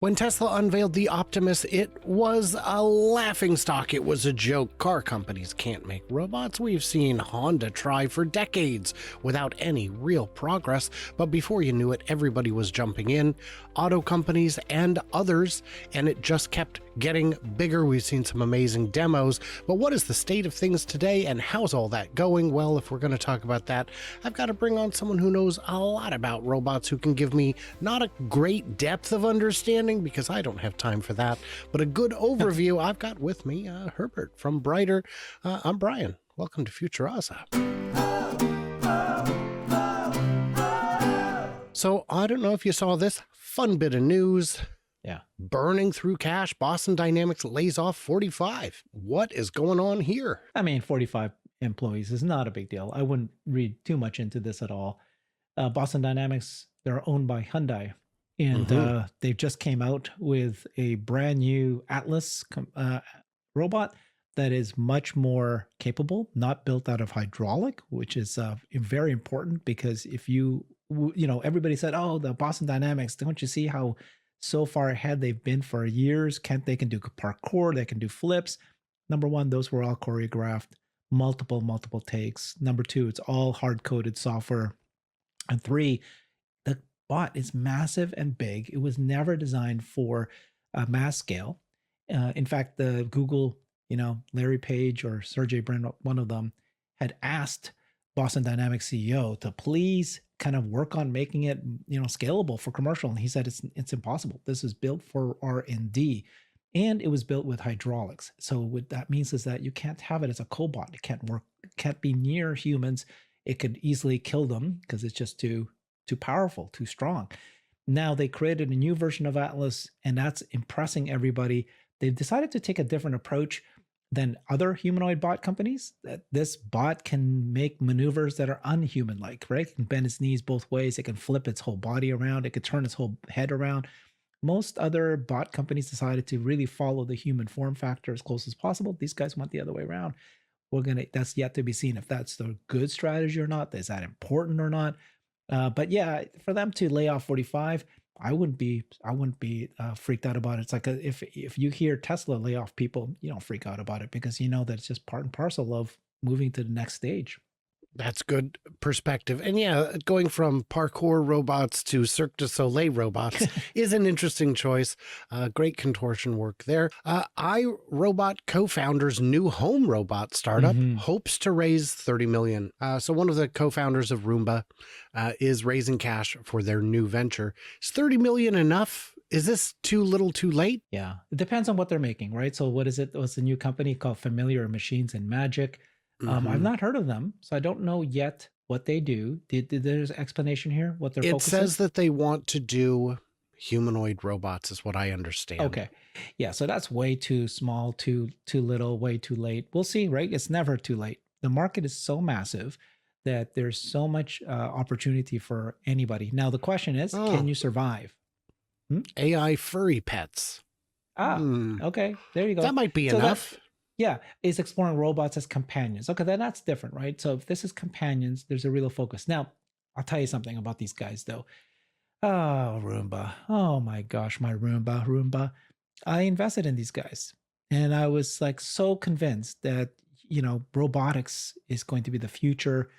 When Tesla unveiled the Optimus, it was a laughingstock. It was a joke. Car companies can't make robots. We've seen Honda try for decades without any real progress. But before you knew it, everybody was jumping in, auto companies and others, and it just kept getting bigger. We've seen some amazing demos. But what is the state of things today, and how's all that going? Well, if we're going to talk about that, I've got to bring on someone who knows a lot about robots, who can give me not a great depth of understanding, because I don't have time for that, but a good overview. I've got with me Herbert from Brighter. I'm Brian. Welcome to Futuraza. So I don't know if you saw this fun bit of news. Yeah. Burning through cash. Boston Dynamics lays off 45. What is going on here? I mean, 45 employees is not a big deal. I wouldn't read too much into this at all. Boston Dynamics, they're owned by Hyundai. And they just came out with a brand new Atlas robot that is much more capable, not built out of hydraulic, which is very important, because if everybody said, oh, the Boston Dynamics, don't you see how so far ahead they've been for years? They can do parkour, they can do flips. Number one, those were all choreographed, multiple takes. Number two, it's all hard-coded software. And three, the bot is massive and big. It was never designed for a mass scale. In fact, the Google, Larry Page or Sergey Brin, one of them, had asked Boston Dynamics CEO to please kind of work on making it, scalable for commercial. And he said, it's impossible. This is built for R&D, and it was built with hydraulics. So what that means is that you can't have it as a cobot. It can't be near humans. It could easily kill them because it's just too powerful, too strong. Now they created a new version of Atlas, and that's impressing everybody. They've decided to take a different approach than other humanoid bot companies. That this bot can make maneuvers that are unhuman-like, right? It can bend its knees both ways. It can flip its whole body around. It could turn its whole head around. Most other bot companies decided to really follow the human form factor as close as possible. These guys went the other way around. That's yet to be seen if that's the good strategy or not. Is that important or not? But yeah, for them to lay off 45, I wouldn't be freaked out about it. It's like if you hear Tesla lay off people, you don't freak out about it, because you know that it's just part and parcel of moving to the next stage. That's good perspective. And yeah, going from parkour robots to Cirque du Soleil robots is an interesting choice. Great contortion work there. iRobot co-founder's new home robot startup hopes to raise $30 million. So one of the co-founders of Roomba is raising cash for their new venture. Is $30 million enough? Is this too little too late? Yeah, it depends on what they're making, right? So what is it? What's the new company called? Familiar Machines and Magic. I've not heard of them, so I don't know yet what they do. There's an explanation here, what their focus is? It says that they want to do humanoid robots, is what I understand. Okay. Yeah, so that's way too small, too little, way too late. We'll see, right? It's never too late. The market is so massive that there's so much opportunity for anybody. Now, the question is, can you survive? AI furry pets. Okay. There you go. That might be enough. Yeah, is exploring robots as companions. Okay, then that's different, right? So if this is companions, there's a real focus. Now, I'll tell you something about these guys, though. Oh, Roomba. Oh my gosh, my Roomba. I invested in these guys, and I was like so convinced that, robotics is going to be the future.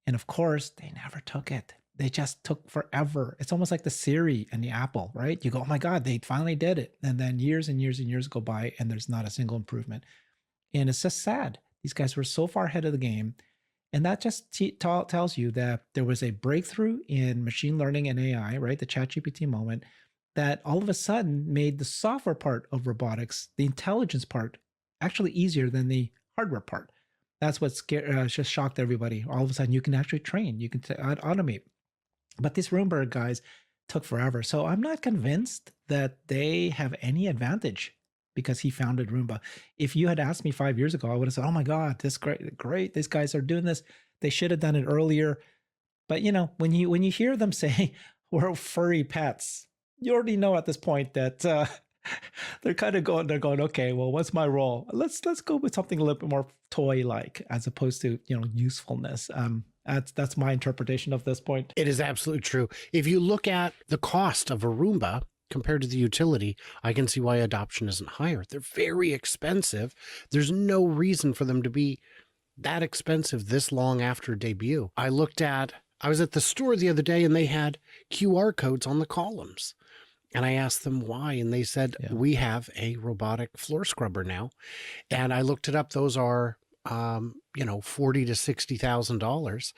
And of course, they never took it. They just took forever. It's almost like the Siri and the Apple, right? You go, oh my God, they finally did it. And then years and years and years go by, and there's not a single improvement. And it's just sad. These guys were so far ahead of the game. And that just tells you that there was a breakthrough in machine learning and AI, right? The ChatGPT moment, that all of a sudden made the software part of robotics, the intelligence part, actually easier than the hardware part. That's what just shocked everybody. All of a sudden, you can actually train, you can automate. But these Roomba guys took forever. So I'm not convinced that they have any advantage because he founded Roomba. If you had asked me 5 years ago, I would have said, oh my God, this great. These guys are doing this. They should have done it earlier. But when you hear them say we're furry pets, you already know at this point that they're going, okay, well, what's my role? Let's go with something a little bit more toy-like as opposed to, usefulness. That's my interpretation of this point. It is absolutely true. If you look at the cost of a Roomba, compared to the utility, I can see why adoption isn't higher. They're very expensive. There's no reason for them to be that expensive this long after debut. I was at the store the other day and they had QR codes on the columns. And I asked them why, and they said, we have a robotic floor scrubber now. And I looked it up. Those are, $40,000 to $60,000.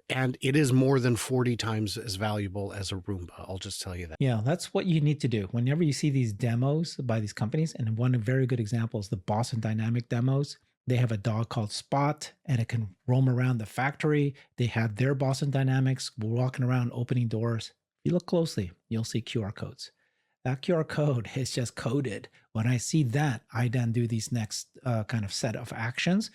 And it is more than 40 times as valuable as a Roomba. I'll just tell you that. Yeah, that's what you need to do. Whenever you see these demos by these companies, and one very good example is the Boston Dynamic demos. They have a dog called Spot, and it can roam around the factory. They have their Boston Dynamics walking around, opening doors. If you look closely, you'll see QR codes. That QR code is just coded. When I see that, I then do these next kind of set of actions.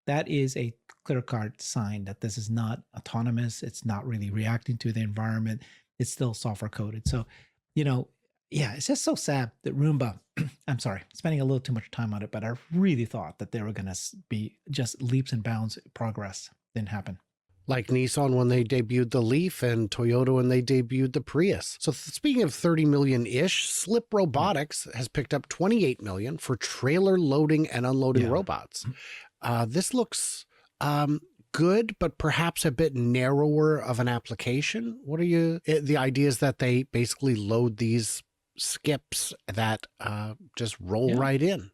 That is a clear-cut sign that this is not autonomous. It's not really reacting to the environment. It's still software coded. So, it's just so sad that Roomba, I'm sorry, spending a little too much time on it, but I really thought that they were going to be just leaps and bounds progress. Didn't happen. Like Nissan when they debuted the Leaf and Toyota when they debuted the Prius. So speaking of 30 million-ish, Robotics has picked up 28 million for trailer loading and unloading robots. This looks good, but perhaps a bit narrower of an application. The idea is that they basically load these skips that just roll right in.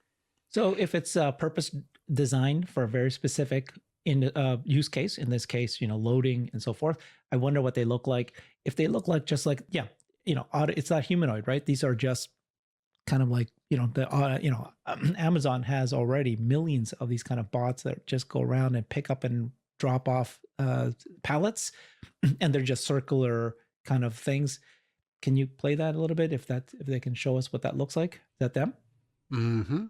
So if it's purpose designed for a very specific use case, in this case, loading and so forth, I wonder what they look like. If they look like just like, it's not humanoid, right? These are just kind of like, Amazon has already millions of these kind of bots that just go around and pick up and drop off pallets, and they're just circular kind of things. Can you play that a little bit? If they can show us what that looks like? Is that them? Mm-hmm.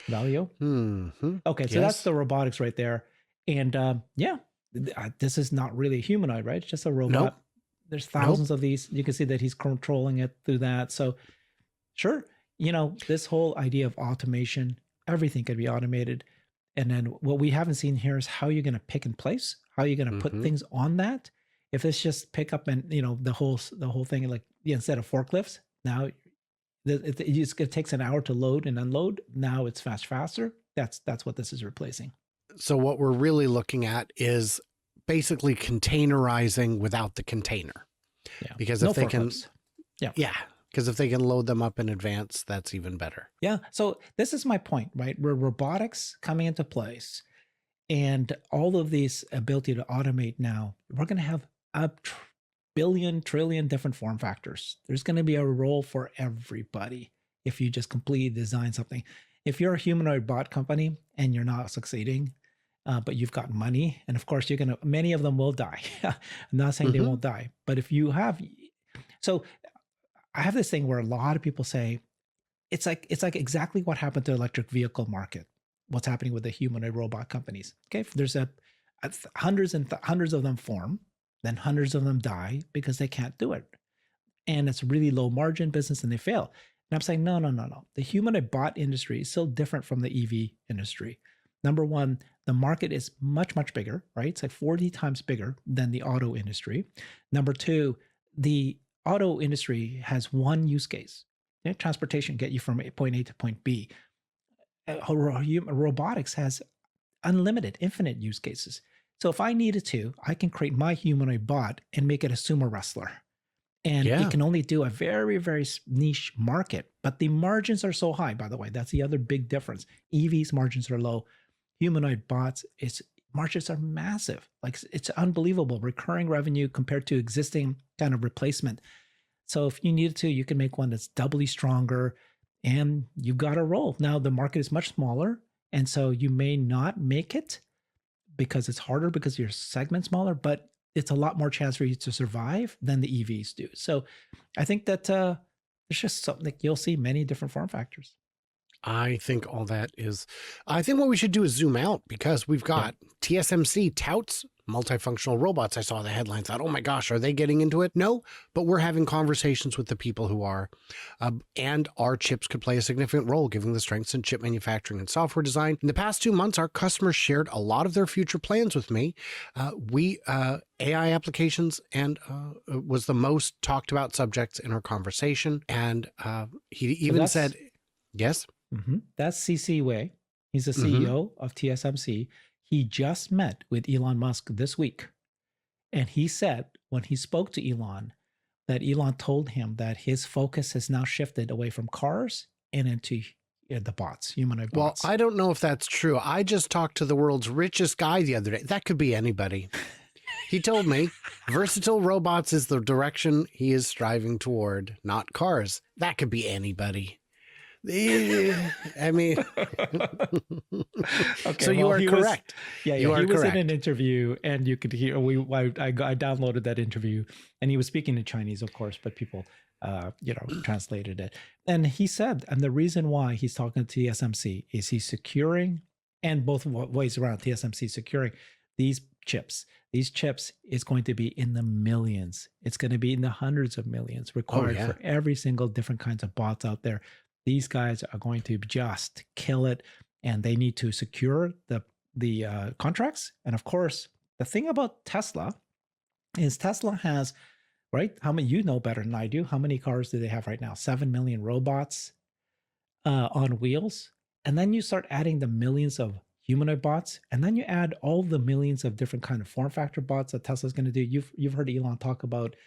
Valio? Mm-hmm. Okay, so that's the robotics right there. And this is not really a humanoid, right? It's just a robot. Nope. There's thousands of these. You can see that he's controlling it through that. So sure, this whole idea of automation, everything could be automated. And then what we haven't seen here is how you're going to pick and place, how you're going to put things on that. If it's just pick up and, the whole thing, like instead of forklifts, now it takes an hour to load and unload. Now it's faster. That's what this is replacing. So what we're really looking at is basically containerizing without the container. Yeah. Because if they forklifts. because if they can load them up in advance, that's even better. Yeah. So this is my point, right? Where robotics coming into place and all of these ability to automate now, we're going to have a trillion different form factors. There's going to be a role for everybody if you just completely design something. If you're a humanoid bot company and you're not succeeding, but you've got money, and of course many of them will die. I'm not saying they won't die, but if you have, so I have this thing where a lot of people say, it's like exactly what happened to the electric vehicle market. What's happening with the humanoid robot companies? Okay, there's hundreds and hundreds of them form, then hundreds of them die because they can't do it, and it's really low margin business, and they fail. And I'm saying, no. The humanoid bot industry is so different from the EV industry. Number one, the market is much bigger, right? It's like 40 times bigger than the auto industry. Number two, the auto industry has one use case. Transportation, get you from point A to point B. Robotics has unlimited, infinite use cases. So if I needed to, I can create my humanoid bot and make it a sumo wrestler. And it can only do a very, very niche market. But the margins are so high, by the way. That's the other big difference. EVs margins are low. Humanoid bots, margins are massive. Like it's unbelievable. Recurring revenue compared to existing kind of replacement. So if you needed to, you can make one that's doubly stronger and you've got a roll. Now the market is much smaller. And so you may not make it because it's harder because your segment's smaller, but it's a lot more chance for you to survive than the EVs do. So I think that there's just something that you'll see many different form factors. I think what we should do is zoom out because we've got TSMC touts multifunctional robots. I saw the headlines, thought, oh my gosh, are they getting into it? No, but we're having conversations with the people who are. And our chips could play a significant role, given the strengths in chip manufacturing and software design. In the past 2 months, our customers shared a lot of their future plans with me. AI applications and was the most talked about subjects in our conversation. And he even said, yes. That's CC Wei. He's the CEO of TSMC. He just met with Elon Musk this week. And he said when he spoke to Elon, that Elon told him that his focus has now shifted away from cars and into the bots, humanoid bots. Well, I don't know if that's true. I just talked to the world's richest guy the other day. That could be anybody. He told me versatile robots is the direction he is striving toward, not cars. That could be anybody. I mean, okay, so you are correct. You are correct. He was in an interview, and you could hear. I downloaded that interview, and he was speaking in Chinese, of course, but people, translated it. And he said, and the reason why he's talking to TSMC is he's securing, and both ways around, TSMC securing these chips. These chips is going to be in the millions. It's going to be in the hundreds of millions required for every single different kinds of bots out there. These guys are going to just kill it, and they need to secure the contracts. And of course, the thing about Tesla is Tesla has, right? How many, you know better than I do, how many cars do they have right now? 7 million robots on wheels. And then you start adding the millions of humanoid bots, and then you add all the millions of different kind of form factor bots that Tesla's going to do. You've heard Elon talk about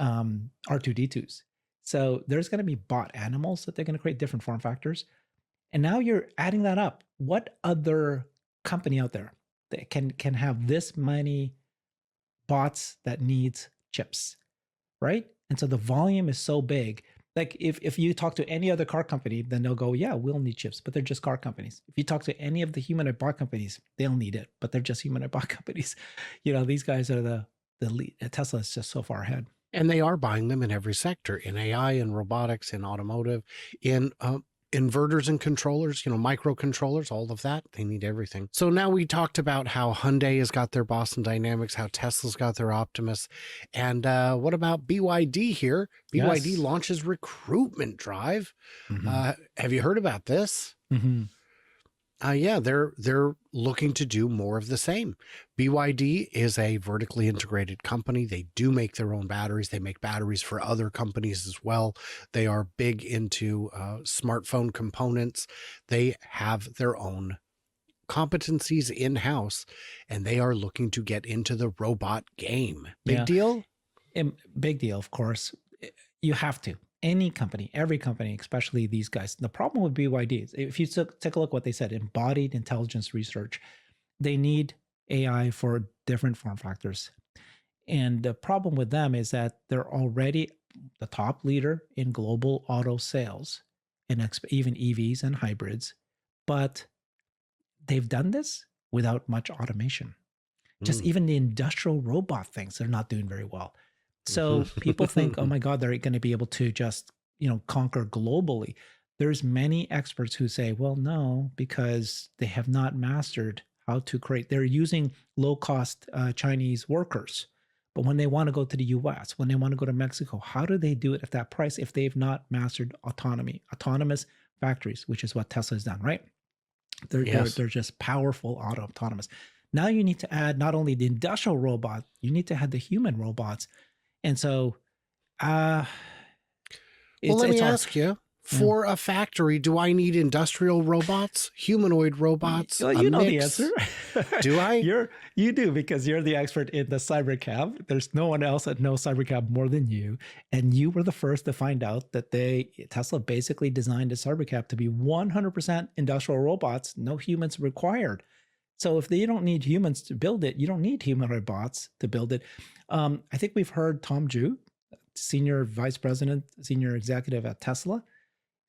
R2D2s. So there's going to be bot animals that they're going to create different form factors. And now you're adding that up. What other company out there that can have this many bots that needs chips, right? And so the volume is so big. Like if you talk to any other car company, then they'll go, yeah, we'll need chips, but they're just car companies. If you talk to any of the humanoid bot companies, they'll need it, but they're just humanoid bot companies. These guys are the lead. Tesla is just so far ahead. And they are buying them in every sector, in AI, in robotics, in automotive, in inverters and controllers, microcontrollers, all of that. They need everything. So now we talked about how Hyundai has got their Boston Dynamics, how Tesla's got their Optimus. And what about BYD here? BYD launches recruitment drive. Have you heard about this? They're looking to do more of the same. BYD is a vertically integrated company. They do make their own batteries. They make batteries for other companies as well. They are big into smartphone components. They have their own competencies in-house, and they are looking to get into the robot game. Big deal? Big deal, of course. You have to. Any company, every company, especially these guys. The problem with BYD is, if you take a look at what they said, embodied intelligence research, they need AI for different form factors. And the problem with them is that they're already the top leader in global auto sales and even EVs and hybrids, but they've done this without much automation. Just even the industrial robot things, they're not doing very well. So people think, oh my God, they're going to be able to just, conquer globally. There's many experts who say, well, no, because they have not mastered how to create. They're using low-cost Chinese workers. But when they want to go to the US, when they want to go to Mexico, how do they do it at that price if they've not mastered autonomy, autonomous factories, which is what Tesla has done, right? They're just powerful autonomous. Now you need to add not only the industrial robot, you need to add the human robots. And so, let me ask you, for a factory, do I need industrial robots, humanoid robots? Well, you know the answer. Do I? You do, because you're the expert in the cybercab. There's no one else that knows cybercab more than you. And you were the first to find out that Tesla basically designed a cybercab to be 100% industrial robots, no humans required. So if they don't need humans to build it, you don't need humanoid bots to build it. I think we've heard Tom Zhu, senior vice president, senior executive at Tesla,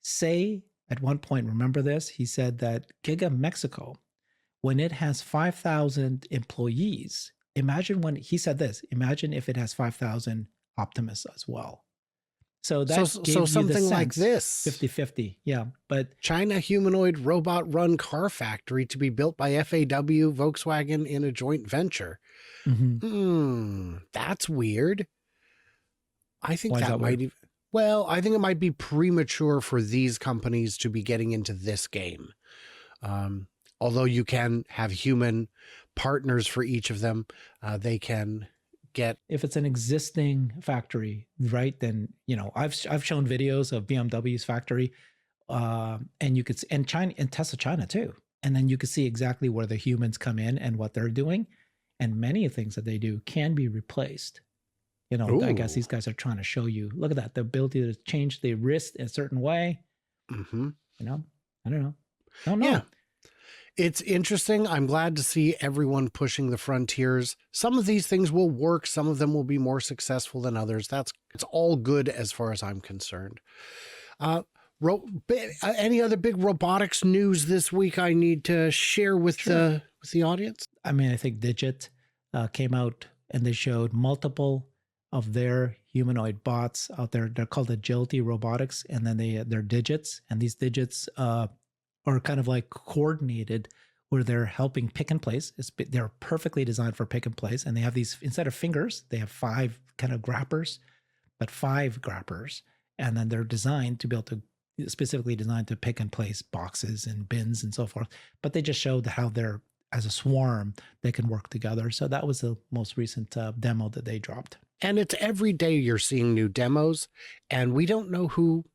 say at one point, remember this? He said that Giga Mexico, when it has 5,000 employees, imagine if it has 5,000 Optimus as well. So that's something like this 50-50. Yeah. But China humanoid robot run car factory to be built by FAW Volkswagen in a joint venture. That's weird. I think Why is that that weird? I think it might be premature for these companies to be getting into this game. Um, Although you can have human partners for each of them, they can get. If it's an existing factory, right? Then I've shown videos of BMW's factory, and you could and China and Tesla China too, and then you could see exactly where the humans come in and what they're doing, and many things that they do can be replaced. I guess these guys are trying to show you, look at that, the ability to change the wrist in a certain way. Mm-hmm. I don't know. Yeah. It's interesting. I'm glad to see everyone pushing the frontiers. Some of these things will work. Some of them will be more successful than others. It's all good as far as I'm concerned. Any other big robotics news this week I need to share with the audience? I mean, I think Digit came out and they showed multiple of their humanoid bots out there. They're called Agility Robotics, and then they're digits, and these digits are kind of like coordinated where they're helping pick and place. They're perfectly designed for pick and place, and they have these, instead of fingers, they have 5 kind of grappers, but 5 grappers, and then they're designed to be able to specifically designed to pick and place boxes and bins and so forth. But they just showed how they're, as a swarm, they can work together. So that was the most recent demo that they dropped. And it's every day you're seeing new demos, and we don't know who.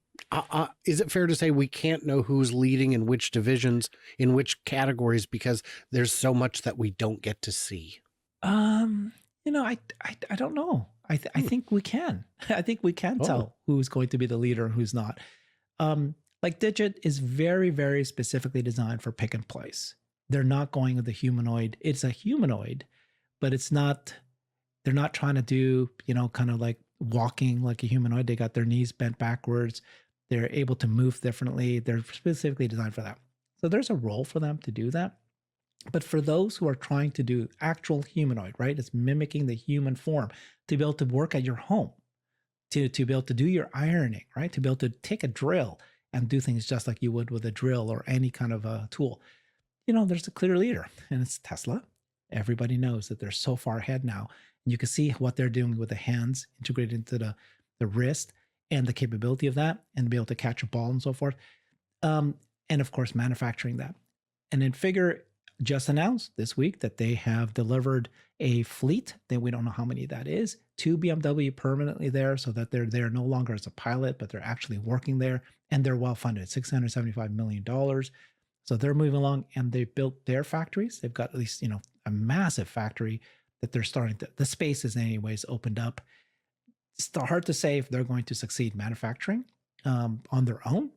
Is it fair to say we can't know who's leading in which divisions, in which categories, because there's so much that we don't get to see? I don't know. I think we can. I think we can tell who's going to be the leader and who's not. Like Digit is very, very specifically designed for pick and place. They're not going with the humanoid. It's a humanoid, but it's not. They're not trying to do, kind of like walking like a humanoid. They got their knees bent backwards. They're able to move differently. They're specifically designed for that. So there's a role for them to do that. But for those who are trying to do actual humanoid, right? It's mimicking the human form, to be able to work at your home, to be able to do your ironing, right? To be able to take a drill and do things just like you would with a drill or any kind of a tool. There's a clear leader, and it's Tesla. Everybody knows that they're so far ahead now. And you can see what they're doing with the hands integrated into the wrist and the capability of that, and be able to catch a ball and so forth. And of course, manufacturing that. And then Figure just announced this week that they have delivered a fleet, that we don't know how many that is, to BMW permanently there, so that they're there no longer as a pilot, but they're actually working there, and they're well funded, $675 million. So they're moving along, and they built their factories. They've got at least, a massive factory that they're starting to, the space is anyways opened up. It's hard to say if they're going to succeed manufacturing on their own.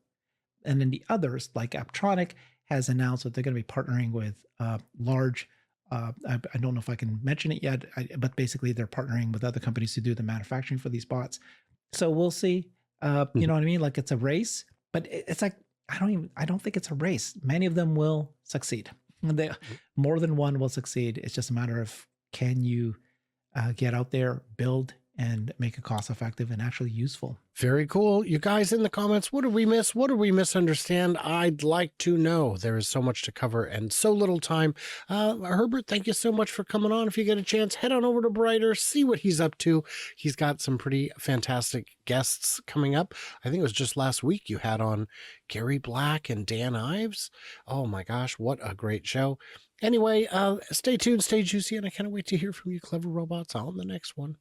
And then the others, like Aptronic, has announced that they're going to be partnering with large, I don't know if I can mention it yet, but basically they're partnering with other companies to do the manufacturing for these bots. So we'll see. You know what I mean? Like, it's a race, but it's like, I don't think it's a race. Many of them will succeed. More than one will succeed. It's just a matter of, can you get out there, build, and make it cost effective and actually useful. Very cool. You guys in the comments, what did we miss? What did we misunderstand? I'd like to know. There is so much to cover and so little time. Herbert, thank you so much for coming on. If you get a chance, head on over to Brighter, see what he's up to. He's got some pretty fantastic guests coming up. I think it was just last week you had on Gary Black and Dan Ives. Oh my gosh, what a great show. Anyway, stay tuned, stay juicy, and I can't wait to hear from you, clever robots, on the next one.